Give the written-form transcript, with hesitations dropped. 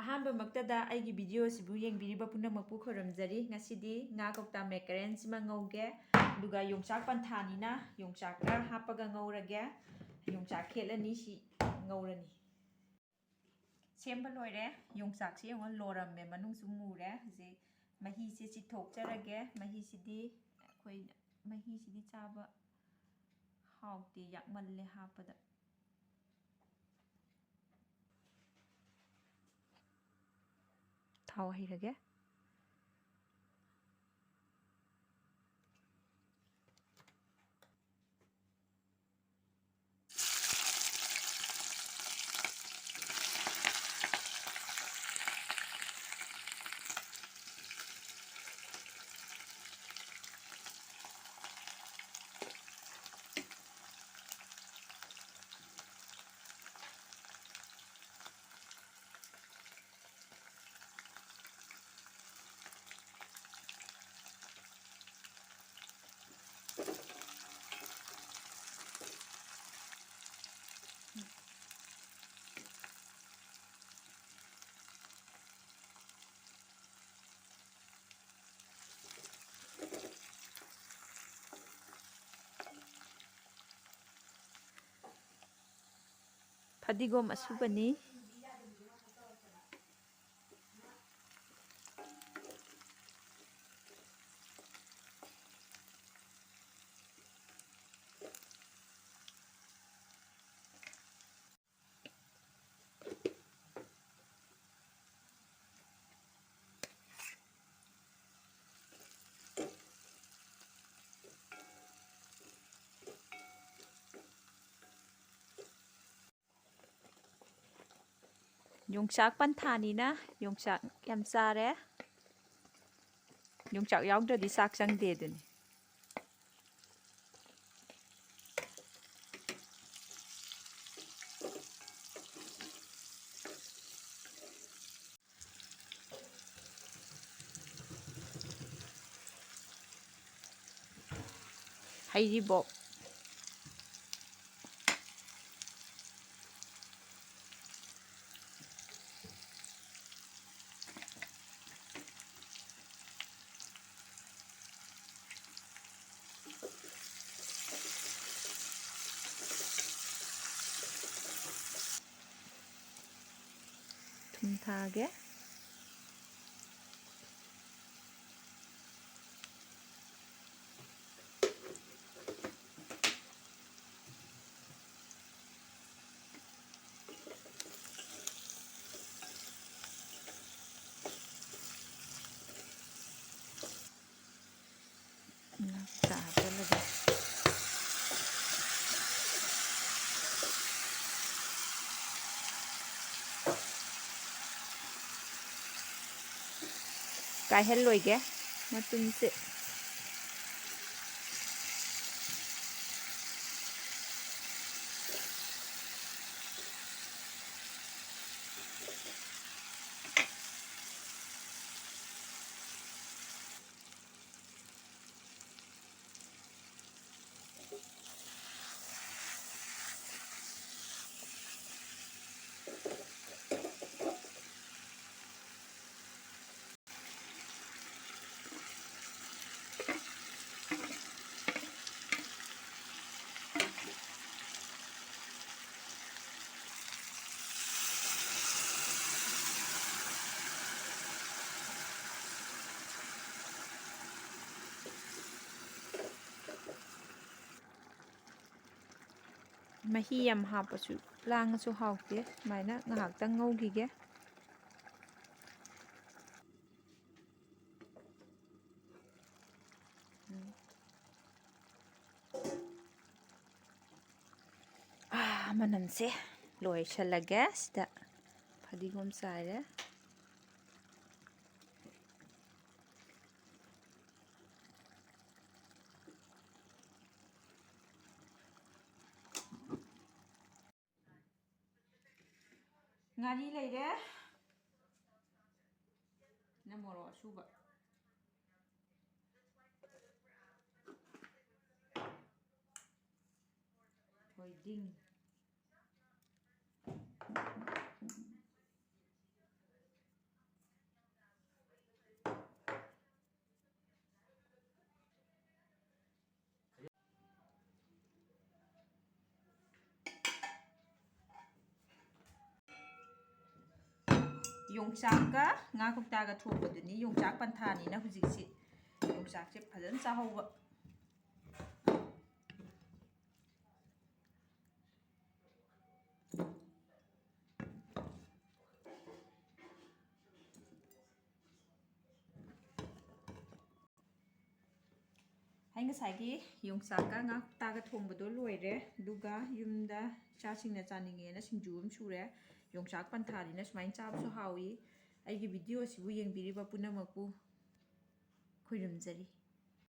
ꯑꯍꯥꯟꯕꯃꯛꯇꯗ ꯑꯩꯒꯤ ꯚꯤꯗꯤꯑꯣꯁꯤꯕꯨ ꯌꯦꯡꯕꯤꯔꯤꯕ ꯄꯨꯝꯅꯃꯛꯄꯨ ꯈꯣꯏꯔꯝꯖꯔꯤ꯫ ꯉꯁꯤꯗꯤ ꯉꯥ ꯀꯧꯇꯥ ꯃꯦꯀꯔꯦꯟꯁꯤꯃ ꯉꯧꯒꯦ, ꯑꯗꯨꯒ ꯌꯣꯡꯆꯥꯛ ꯄꯟꯊꯥꯅꯤꯅ ꯌꯣꯡꯆꯥꯛ ꯈꯔ ꯍꯥꯞꯄꯒ ꯉꯧꯔꯒꯦ꯫ ꯌꯣꯡꯆꯥꯛ ꯈꯦꯠꯂꯅꯤ, ꯁꯤ ꯉꯧꯔꯅꯤ꯫ ꯁꯦꯝꯕ ꯂꯣꯏꯔꯦ꯫ ꯌꯣꯡꯆꯥꯛꯁꯤ ꯌꯦꯡꯉꯣ ꯂꯣꯔꯝꯃꯦ, ꯃꯅꯨꯡꯁꯨ ꯃꯨꯔꯦ꯫ ꯍꯧꯖꯤꯛ ꯃꯍꯤꯁꯤ ꯆꯤꯊꯣꯛꯆꯔꯒꯦ꯫ ꯃꯍꯤꯁꯤꯗꯤ ꯆꯥꯕ ꯍꯥꯎꯇꯦ, ꯌꯥꯛꯃꯜꯂꯦ ꯍꯥꯞꯄꯗ꯫ ꯊꯥꯎ ꯍꯩꯔꯒꯦ꯫ ꯐꯗꯤꯒꯣꯝ ꯑꯁꯨꯕꯅꯤ꯫ ꯌꯣꯡꯆꯥꯛ ꯄꯟꯊꯥꯅꯤꯅ ꯌꯣꯡꯆꯥꯛ ꯌꯥꯝ ꯆꯥꯔꯦ꯫ ꯌꯣꯡꯆꯥꯛ ꯌꯥꯎꯗ꯭ꯔꯗꯤ ꯆꯥꯛ ꯆꯪꯗꯦ ꯑꯗꯨꯅꯤ꯫ ꯍꯩꯔꯤꯕꯣꯞ, ꯊꯨꯝ ꯊꯥꯒꯦ꯫ ꯍꯥꯞꯆꯜꯂꯒꯦ꯫ ꯀꯥꯏꯍꯜꯂꯣꯏꯒꯦ ꯃꯇꯨꯝꯁꯦ꯫ ꯃꯍꯤ ꯌꯥꯝ ꯍꯥꯞꯄꯁꯨ ꯂꯥꯡꯉꯁꯨ ꯍꯥꯎꯇꯦ꯫ ꯁꯨꯃꯥꯏꯅ ꯉꯥꯏꯍꯥꯛꯇꯪ ꯉꯧꯈꯤꯒꯦ꯫ ꯃꯅꯝꯁꯦ ꯂꯣꯏꯁꯜꯂꯒꯦ꯫ ꯁꯤꯗ ꯐꯗꯤꯒꯣꯝ ꯆꯥꯏꯔꯦ꯫ ꯉꯥꯔꯤ ꯂꯩꯔꯦ꯫ ꯅ ꯃꯣꯔꯣꯛ ꯑꯁꯨꯕ꯫ ꯊꯣꯏꯗꯤꯡ꯫ ꯌꯣꯡꯆꯥꯛꯀ ꯉꯥ ꯀꯧꯇꯥꯒ ꯊꯣꯡꯕꯗꯨꯅꯤ ꯌꯣꯡꯆꯥꯛ ꯄꯟꯊꯥꯅꯤꯅ ꯍꯧꯖꯤꯛꯁꯤ ꯌꯣꯡꯆꯥꯛꯁꯦ ꯐꯖꯅ ꯆꯥꯍꯧꯕ ꯑꯩ ꯉꯁꯥꯏꯒꯤ ꯌꯣꯡꯆꯥꯛꯀ ꯉꯥ ꯀꯧꯇꯥꯒ ꯊꯣꯡꯕꯗꯣ ꯂꯣꯏꯔꯦ ꯑꯗꯨꯒ ꯌꯨꯝꯗ ꯏꯆꯥꯁꯤꯡꯅ ꯆꯥꯅꯤꯡꯉꯦꯅ ꯁꯤꯡꯖꯨ ꯑꯃ ꯁꯨꯔꯦ ꯌꯣꯡꯆꯥꯛ ꯄꯟꯊꯥꯅꯤꯅ ꯁꯨꯃꯥꯏꯅ ꯆꯥꯕꯁꯨ ꯍꯥꯎꯏ ꯑꯩꯒꯤ ꯚꯤꯗꯤꯑꯣꯁꯤꯕꯨ ꯌꯦꯡꯕꯤꯔꯤꯕ ꯄꯨꯝꯅꯃꯛꯄꯨ ꯈꯣꯏꯔꯝꯖꯔꯤ